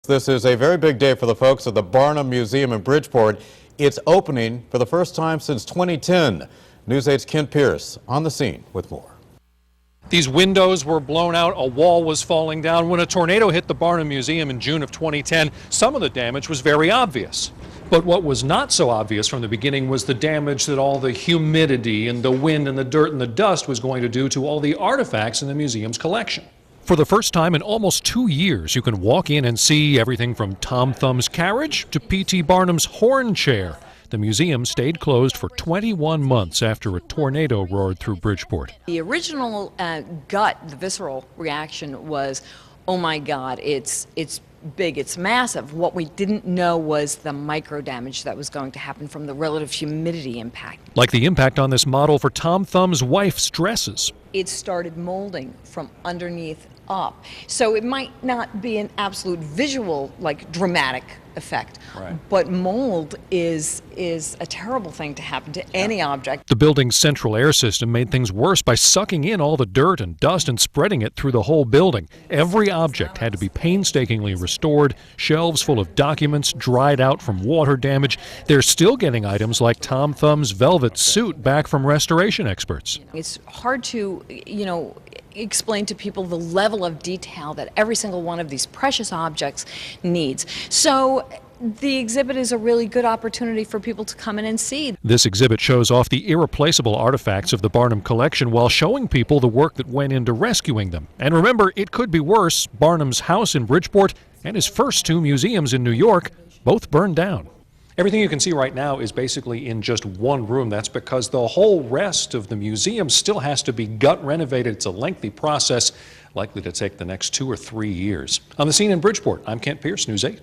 This is a very big day for the folks at the Barnum Museum in Bridgeport. It's opening for the first time since 2010. News 8's Kent Pierce on the scene with more. These windows were blown out, a wall was falling down. When a tornado hit the Barnum Museum in June of 2010, some of the damage was very obvious. But what was not so obvious from the beginning was the damage that all the humidity and the wind and the dirt and the dust was going to do to all the artifacts in the museum's collection. For the first time in almost 2 years, you can walk in and see everything from Tom Thumb's carriage to P.T. Barnum's horn chair. The museum stayed closed for 21 months after a tornado roared through Bridgeport. The original the visceral reaction was, oh my God, it's big, it's massive. What we didn't know was the micro damage that was going to happen from the relative humidity impact. Like the impact on this model for Tom Thumb's wife's dresses. It started molding from underneath up. So it might not be an absolute visual, like dramatic effect, right. But mold is a terrible thing to happen to any object. The building's central air system made things worse by sucking in all the dirt and dust and spreading it through the whole building. Every object had to be painstakingly restored, shelves full of documents dried out from water damage. They're still getting items like Tom Thumb's velvet suit back from restoration experts. It's hard to, explain to people the level of detail that every single one of these precious objects needs. So the exhibit is a really good opportunity for people to come in and see. This exhibit shows off the irreplaceable artifacts of the Barnum collection while showing people the work that went into rescuing them. And remember, it could be worse. Barnum's house in Bridgeport and his first 2 museums in New York both burned down. Everything you can see right now is basically in just one room. That's because the whole rest of the museum still has to be gut renovated. It's a lengthy process, likely to take the next 2 or 3 years. On the scene in Bridgeport, I'm Kent Pierce, News 8.